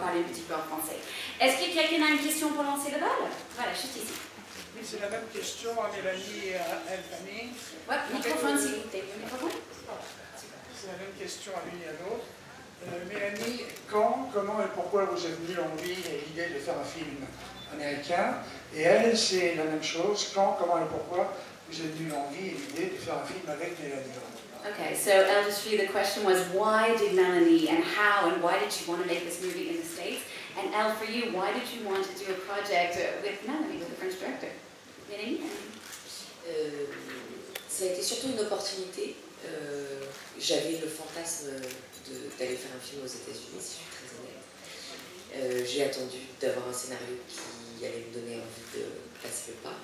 parler un petit peu en français. Est-ce que quelqu'un a une question pour lancer le bal? Voilà, juste ici. Oui, c'est la même question à Mélanie et à Elle Fanning. Ouais, microphone s'il vous plaît. Microphone? C'est la même question à l'une et à l'autre. Mélanie, quand, comment et pourquoi vous est venue l'envie et l'idée de faire un film américain? Et elle, c'est la même chose. Quand, comment et pourquoi vous est venue l'envie et l'idée de faire un film avec Mélanie? Okay, so Elle, just for you, the question was why did Melanie and how and why did she want to make this movie in the States? And Elle, for you, why did you want to do a project with Melanie, with the French director? Mélanie? Ça a été surtout une opportunité. J'avais le fantasme d'aller faire un film aux États-Unis, si je suis très honnête. J'ai attendu d'avoir un scénario qui allait me donner envie de passer le pas.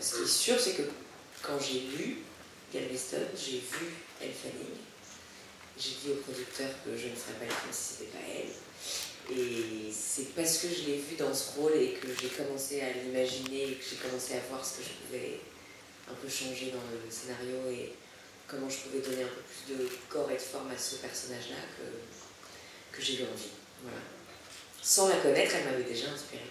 Ce qui est sûr, c'est que quand j'ai lu Galveston, j'ai vu Elle Fanning. J'ai dit au producteur que je ne ferais pas le film si ce n'était pas elle. Et c'est parce que je l'ai vue dans ce rôle et que j'ai commencé à l'imaginer et que j'ai commencé à voir ce que je pouvais un peu changer dans le scénario et comment je pouvais donner un peu plus de corps et de forme à ce personnage-là que j'ai eu envie. Voilà. Sans la connaître, elle m'avait déjà inspirée.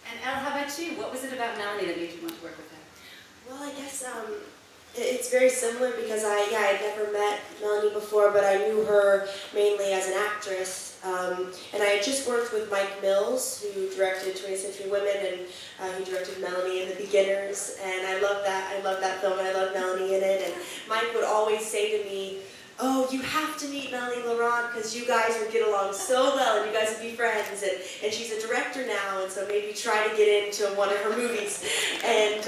And Elle, how about you? What was it about Melanie that made you want to work with her? Well, I guess it's very similar because I had never met Melanie before, but I knew her mainly as an actress. And I had just worked with Mike Mills, who directed 20th Century Women, and he directed Melanie in The Beginners. And I love that. I love that film. I love Melanie in it. And Mike would always say to me, "Oh, you have to meet Melanie Laurent because you guys would get along so well and you guys would be friends. And she's a director now, and so maybe try to get into one of her movies." And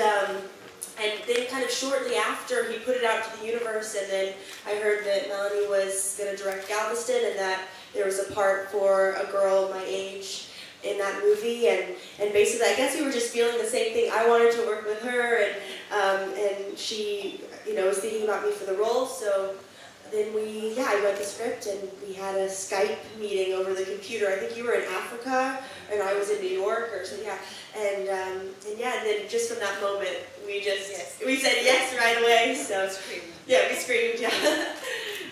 then kind of shortly after, he put it out to the universe, and then I heard that Melanie was going to direct Galveston and that there was a part for a girl my age in that movie. And basically, I guess we were just feeling the same thing. I wanted to work with her, and she, was thinking about me for the role, so then I read the script and we had a Skype meeting over the computer. I think you were in Africa and I was in New York or something, and then just from that moment, we said yes right away, so we screamed,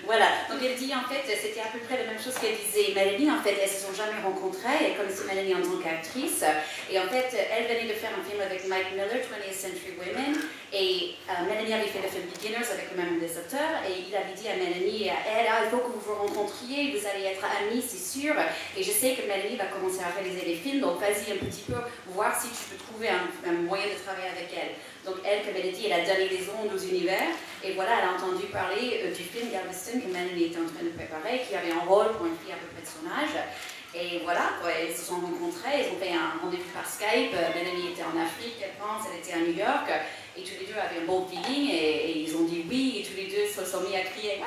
Voilà, donc elle dit en fait, c'était à peu près la même chose qu'elle disait Mélanie, en fait elles se sont jamais rencontrées, elle connaissait Mélanie en tant qu'actrice, et en fait elle venait de faire un film avec Mike Miller, 20th Century Women, et Mélanie avait fait le film Beginners avec le même des auteurs, et il avait dit à Mélanie et à Elle, il faut que vous vous rencontriez, vous allez être amis, c'est sûr, et je sais que Mélanie va commencer à réaliser les films, donc vas-y un petit peu voir si tu peux trouver un moyen de travailler avec elle. Donc elle, comme elle a dit, elle a donné des ondes aux univers, et voilà, elle a entendu parler du film Galveston que Melanie était en train de préparer, qui avait un rôle pour une fille à peu près de son âge. Et voilà, elles se sont rencontrées, elles ont fait un rendez-vous par Skype. Melanie était en Afrique, elle pense, elle était à New York, et tous les deux avaient un bon feeling, et ils ont dit oui, et tous les deux se sont mis à crier.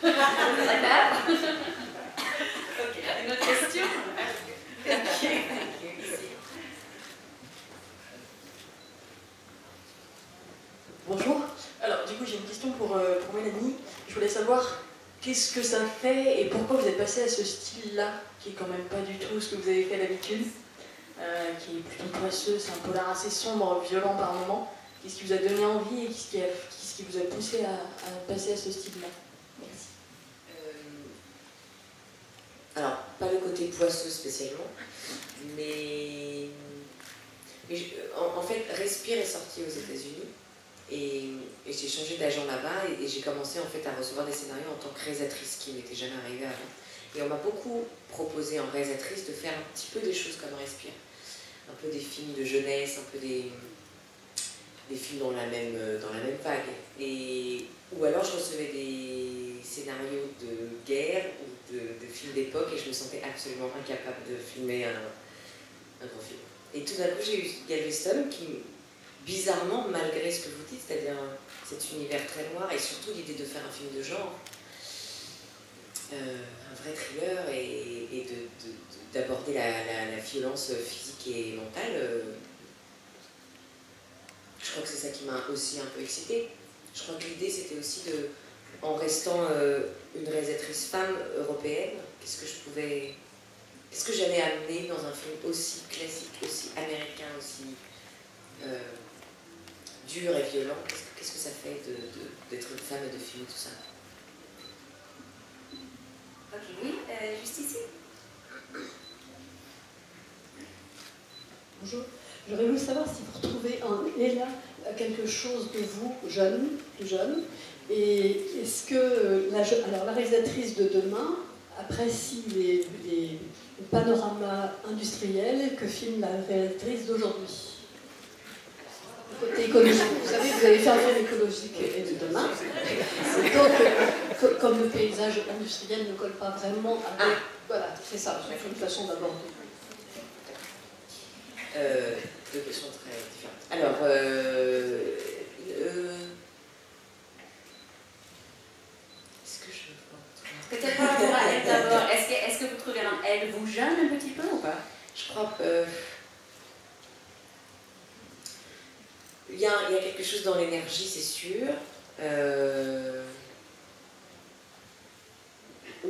Ouais. Ok, une autre question? Bonjour. Alors, du coup, j'ai une question pour Mélanie. Je voulais savoir qu'est-ce que ça fait et pourquoi vous êtes passé à ce style-là, qui est quand même pas du tout ce que vous avez fait d'habitude, qui est plutôt poisseux, c'est un polar assez sombre, violent par moments. Qu'est-ce qui vous a donné envie et qu'est-ce qui vous a poussé à passer à ce style-là? Merci. Alors, pas le côté poisseux spécialement, mais en fait, Respire est sorti aux États-Unis. Et j'ai changé d'agent là-bas et j'ai commencé en fait à recevoir des scénarios en tant que réalisatrice, qui m'était jamais arrivé avant. Et on m'a beaucoup proposé en réalisatrice de faire un petit peu des choses comme Respire. Un peu des films de jeunesse, un peu des films dans la même vague. Ou alors je recevais des scénarios de guerre ou de films d'époque et je me sentais absolument incapable de filmer un grand film. Et tout d'un coup j'ai eu Galveston qui, bizarrement, malgré ce que vous dites, c'est-à-dire cet univers très noir et surtout l'idée de faire un film de genre, un vrai thriller et d'aborder la violence physique et mentale, je crois que c'est ça qui m'a aussi un peu excitée. Je crois que l'idée c'était aussi en restant une réalisatrice femme européenne, qu'est-ce que j'allais amener dans un film aussi classique, aussi américain, aussi dur et violent, qu'est-ce que ça fait d'être une femme et de filmer tout ça? Ok, juste ici. Bonjour. J'aurais voulu savoir si vous retrouvez en Ella quelque chose de vous, jeune, plus jeune, et est-ce que alors, la réalisatrice de demain apprécie les panoramas industriels que filme la réalisatrice d'aujourd'hui? Le côté écologique. Vous savez, vous avez fait un film écologique et de demain. Donc, comme le paysage industriel ne colle pas vraiment avec... Voilà, c'est ça, c'est une façon d'aborder. Deux questions très différentes. Alors, est-ce que je vois Peut-être par rapport à elle d'abord. Est-ce que vous trouvez elle vous jeune un petit peu ou pas? Je crois il y a quelque chose dans l'énergie, c'est sûr.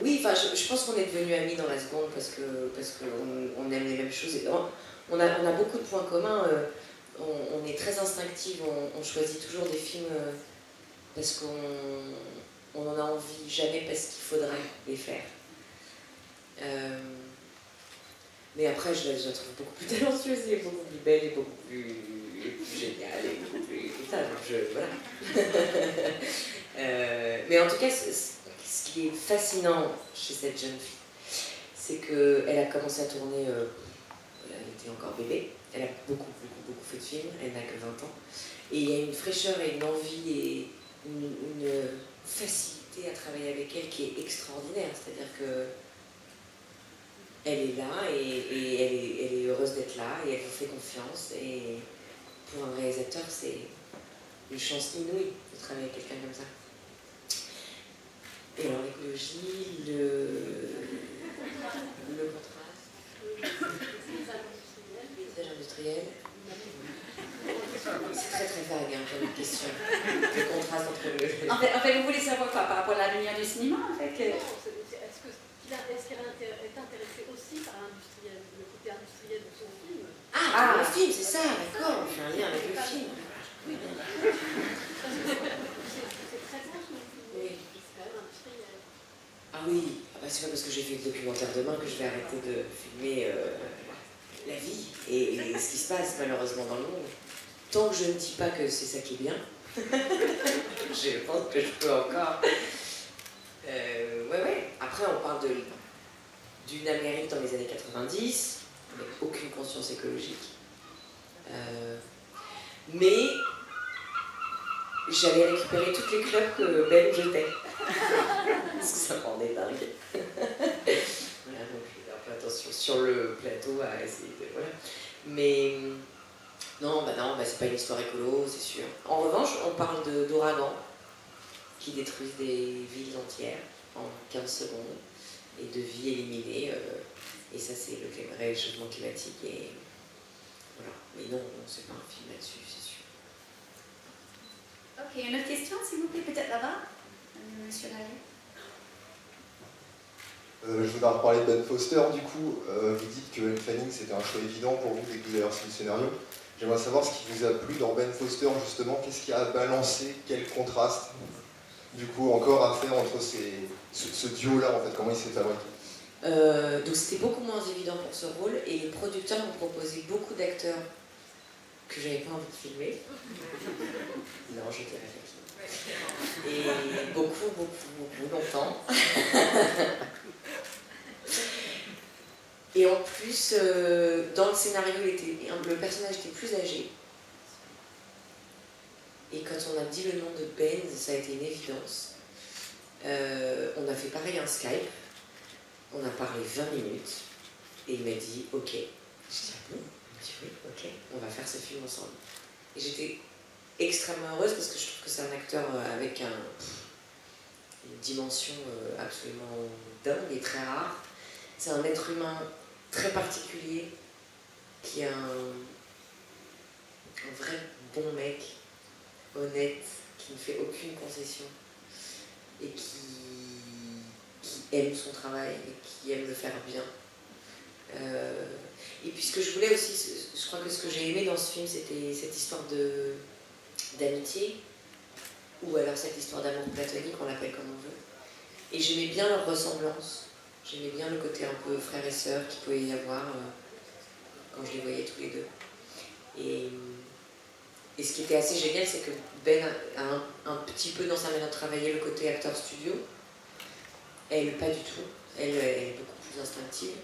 Oui, enfin, je pense qu'on est devenus amis dans la seconde parce qu'on aime les mêmes choses. Et on a beaucoup de points communs. On est très instinctifs. On choisit toujours des films parce qu'on en a envie, jamais parce qu'il faudrait les faire. Mais après, je la trouve beaucoup plus talentueuse et beaucoup plus belle et beaucoup plus géniale et beaucoup plus... ça, donc voilà. Mais en tout cas, ce qui est fascinant chez cette jeune fille, c'est qu'elle a commencé à tourner, elle était encore bébé, elle a beaucoup fait de films, elle n'a que 20 ans, et il y a une fraîcheur et une envie et une facilité à travailler avec elle qui est extraordinaire, c'est-à-dire que elle est là et elle est heureuse d'être là et elle vous fait confiance, et pour un réalisateur, c'est une chance inouïe de travailler avec quelqu'un comme ça. Et alors l'écologie, le contraste, le paysage industriel, c'est très vague comme question. Le contraste entre le... En fait, vous voulez savoir quoi par rapport à la lumière du cinéma en fait Est-ce qu'elle est intéressée aussi par le côté industriel de son film? Ah, le film, c'est ça, d'accord, j'ai un lien avec le film. Oui. C'est très bon son film. Oui. C'est quand même industriel. Ah oui, c'est pas parce que j'ai fait le documentaire demain que je vais arrêter de filmer la vie et ce qui se passe malheureusement dans le monde. Tant que je ne dis pas que c'est ça qui est bien, je pense que je peux encore... ouais. Après, on parle d'une Amérique dans les années 90, avec aucune conscience écologique. Mais j'allais récupérer toutes les clubs que Ben jetait. Parce que ça me rendait dingue. Voilà, donc je fais un peu attention sur le plateau à essayer de... Voilà. Mais non, c'est pas une histoire écolo, c'est sûr. En revanche, on parle d'ouragans qui détruisent des villes entières en 15 secondes et de vies éliminées. Et ça, c'est le réchauffement climatique. Et voilà. Mais non, c'est pas un film là-dessus, c'est sûr. Ok, une autre question, s'il vous plaît, peut-être là-bas, monsieur Larry. Je voudrais reparler de Ben Foster, du coup, vous dites que Elle Fanning c'était un choix évident pour vous dès que vous avez reçu le scénario. J'aimerais savoir ce qui vous a plu dans Ben Foster, justement, qu'est-ce qui a balancé, quel contraste, du coup, encore à faire entre ce duo-là, en fait, comment il s'est fabriqué. Donc c'était beaucoup moins évident pour ce rôle, et les producteurs m'ont proposé beaucoup d'acteurs que j'avais pas envie de filmer. Non, je dirais pas. Et beaucoup longtemps. Et en plus, dans le scénario, le personnage était plus âgé. Et quand on a dit le nom de Ben, ça a été une évidence. On a fait pareil un Skype. On a parlé 20 minutes. Et il m'a dit ok. Je dis ah bon? Il m'a dit oui, ok, on va faire ce film ensemble. Et j'étais extrêmement heureuse parce que je trouve que c'est un acteur avec une dimension absolument dingue et très rare. C'est un être humain très particulier qui est un vrai bon mec, honnête, qui ne fait aucune concession et qui aime son travail et qui aime le faire bien. Et puis ce que je voulais aussi, je crois que ce que j'ai aimé dans ce film, c'était cette histoire d'amitié, ou alors cette histoire d'amour platonique, on l'appelle comme on veut. Et j'aimais bien leur ressemblance. J'aimais bien le côté un peu frère et sœur qu'il pouvait y avoir quand je les voyais tous les deux. Et ce qui était assez génial, c'est que Ben a un petit peu dans sa manière de travailler le côté acteur studio. Elle, pas du tout. Elle est beaucoup plus instinctive.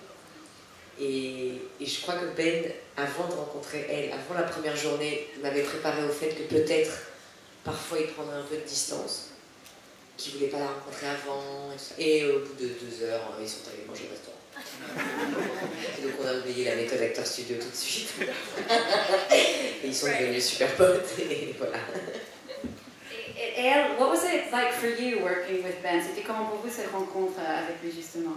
Et je crois que Ben, avant de rencontrer elle, avant la première journée, m'avait préparé au fait que peut-être, parfois, il prendrait un peu de distance, qu'il ne voulait pas la rencontrer avant. Et au bout de 2 heures, ils sont allés manger au restaurant. Et donc on a oublié la méthode acteur studio tout de suite. Et ils sont devenus super potes, et voilà. Et elle, what was it like for you working with Ben? C'était comment pour vous cette rencontre avec lui justement?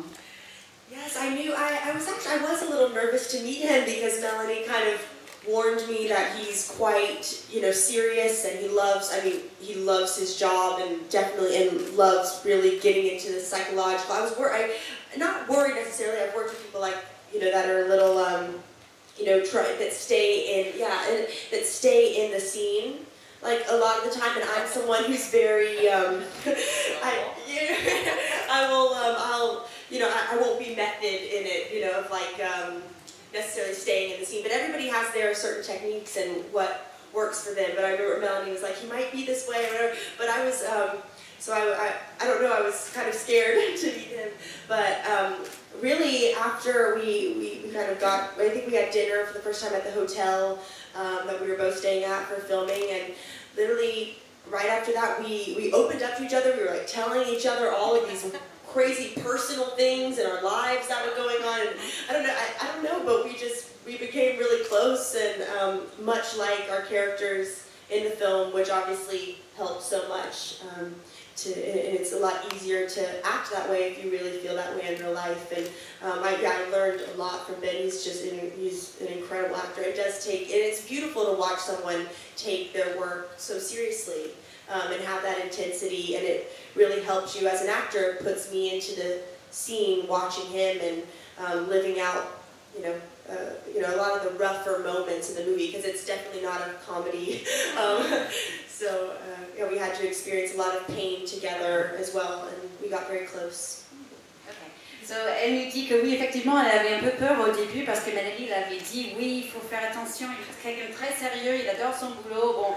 Yes, I knew. I was a little nervous to meet him because Melanie kind of warned me that he's quite, serious, and he loves his job and loves really getting into the psychological. I was not worried necessarily. I've worked with people like, that are a little, that stay in the scene. Like a lot of the time, and I'm someone who's very, I won't be method in it, of like necessarily staying in the scene. But everybody has their certain techniques and what works for them. But I remember Melanie was like, he might be this way, or whatever. But I was, I don't know, I was kind of scared to meet him. But really, after we kind of I think we had dinner for the first time at the hotel that we were both staying at for filming, and literally right after that we opened up to each other. We were like telling each other all of these crazy personal things in our lives that were going on, and I don't know, but we became really close, and much like our characters in the film, which obviously helped so much. And it's a lot easier to act that way if you really feel that way in real life. And I learned a lot from Ben. He's an incredible actor. It does take, and it's beautiful to watch someone take their work so seriously and have that intensity. And it really helps you as an actor. It puts me into the scene, watching him and living out, a lot of the rougher moments in the movie, because it's definitely not a comedy. So we had to experience a lot of pain together as well, and we got very close. Okay. So, elle nous dit que oui, effectivement, elle avait un peu peur au début parce que Melanie l'avait dit, oui, il faut faire attention, il est quelqu'un de très sérieux, il adore son boulot, bon,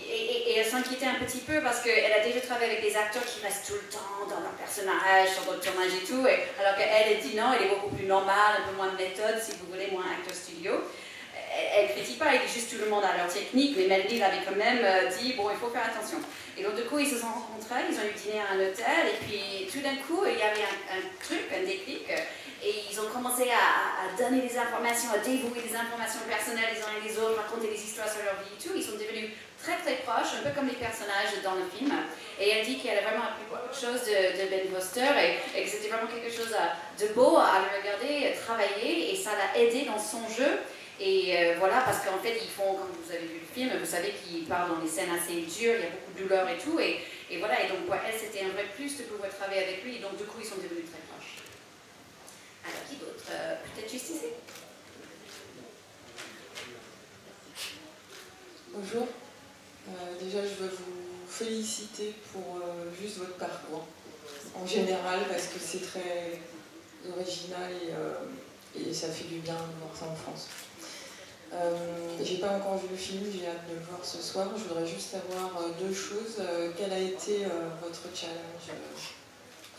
et elle s'inquiétait un petit peu parce qu'elle a déjà travaillé avec des acteurs qui restent tout le temps dans leur personnage, sur d'autres tournages et tout, alors qu'elle dit non, elle est beaucoup plus normale, un peu moins de méthode, si vous voulez, moins acteur studio. Elle ne critique pas, elle dit juste tout le monde a leur technique, mais Melanie l'avait quand même dit, bon, il faut faire attention. Et donc, du coup, ils se sont rencontrés, ils ont eu dîner à un hôtel, et puis tout d'un coup, il y avait un truc, un déclic, et ils ont commencé à donner des informations, à dévouer des informations personnelles les uns et les autres, raconter des histoires sur leur vie et tout. Ils sont devenus très très proches, un peu comme les personnages dans le film. Et elle dit qu'elle a vraiment appris beaucoup de choses de Ben Foster, et que c'était vraiment quelque chose de beau à le regarder, travailler, et ça l'a aidé dans son jeu. Et voilà, parce qu'en fait, ils font, comme vous avez vu le film, vous savez qu'ils parlent dans des scènes assez dures, il y a beaucoup de douleur et tout, et voilà, et donc pour elle, c'était un vrai plus de pouvoir travailler avec lui, et donc du coup, ils sont devenus très proches. Alors, qui d'autre? Peut-être juste ici? Bonjour. Déjà, je veux vous féliciter pour juste votre parcours, en général, parce que c'est très original et ça fait du bien de voir ça en France. J'ai pas encore vu le film, j'ai hâte de le voir ce soir. Je voudrais juste savoir 2 choses. Quel a été votre challenge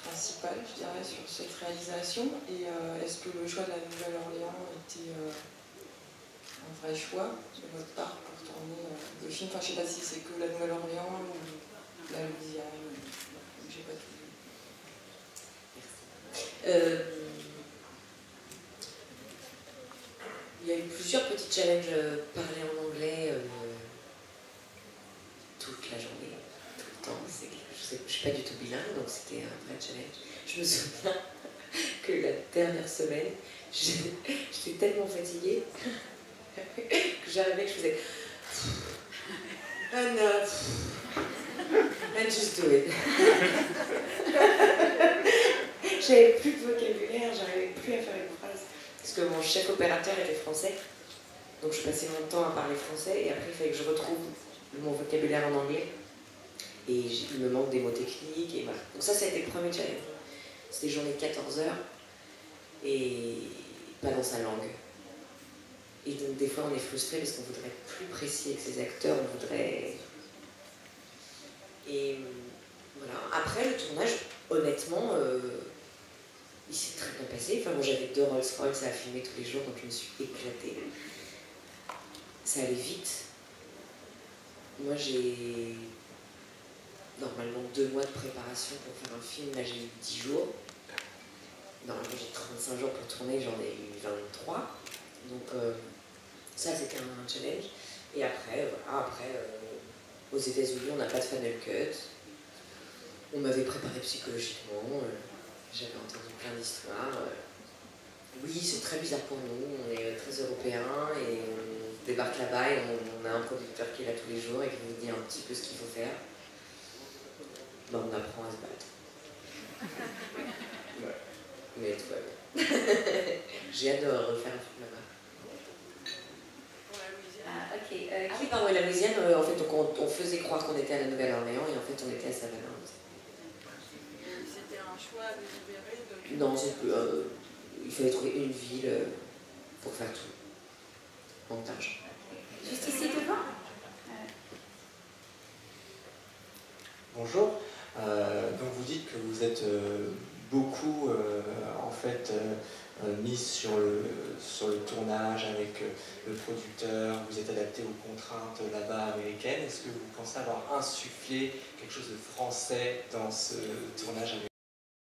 principal, je dirais, sur cette réalisation? Et est-ce que le choix de la Nouvelle-Orléans était un vrai choix de votre part pour tourner le film? Enfin, je sais pas si c'est que la Nouvelle-Orléans ou la Louisiane, j'ai pas tout vu. Il y a eu plusieurs petits challenges parler en anglais toute la journée, tout le temps. Je ne suis pas du tout bilingue, donc c'était un vrai challenge. Je me souviens que la dernière semaine, j'étais tellement fatiguée que j'arrivais, que je faisais and just do it. J'avais plus de vocabulaire, j'arrivais plus à faire une phrase. Parce que mon chef opérateur était français, donc je passais mon temps à parler français, et après il fallait que je retrouve mon vocabulaire en anglais, et il me manque des mots techniques, et voilà. Donc ça a été le premier challenge. C'était des journées de 14 heures, et pas dans sa langue. Et donc des fois on est frustré parce qu'on voudrait être plus précis avec ses acteurs, on voudrait... Et voilà. Après le tournage, honnêtement, il s'est très bien passé. Enfin, moi j'avais 2 Rolls-Royce à filmer tous les jours, donc je me suis éclatée. Ça allait vite. Moi j'ai normalement 2 mois de préparation pour faire un film, là j'ai eu 10 jours. Normalement j'ai 35 jours pour tourner, j'en ai eu 23. Donc ça c'était un challenge. Et après, voilà, aux États-Unis on n'a pas de Final Cut. On m'avait préparé psychologiquement, j'avais entendu plein d'histoires. Oui, c'est très bizarre pour nous, on est très européens et on débarque là-bas et on a un producteur qui est là tous les jours et qui vous dit un petit peu ce qu'il faut faire. Ben, on apprend à se battre. Ouais. Mais tout va bien. J'ai hâte de refaire un film là-bas. Ah oui, pardon, et la Louisiane, en fait, on faisait croire qu'on était à la Nouvelle-Orléans et en fait on était à Savannah. C'était un choix délibéré de... Non, il fallait trouver une ville pour faire tout. Montage. Juste ici devant. Bonjour. Donc vous dites que vous êtes beaucoup en fait mise sur le tournage avec le producteur, vous êtes adapté aux contraintes là-bas américaines. Est-ce que vous pensez avoir insufflé quelque chose de français dans ce tournage américain ?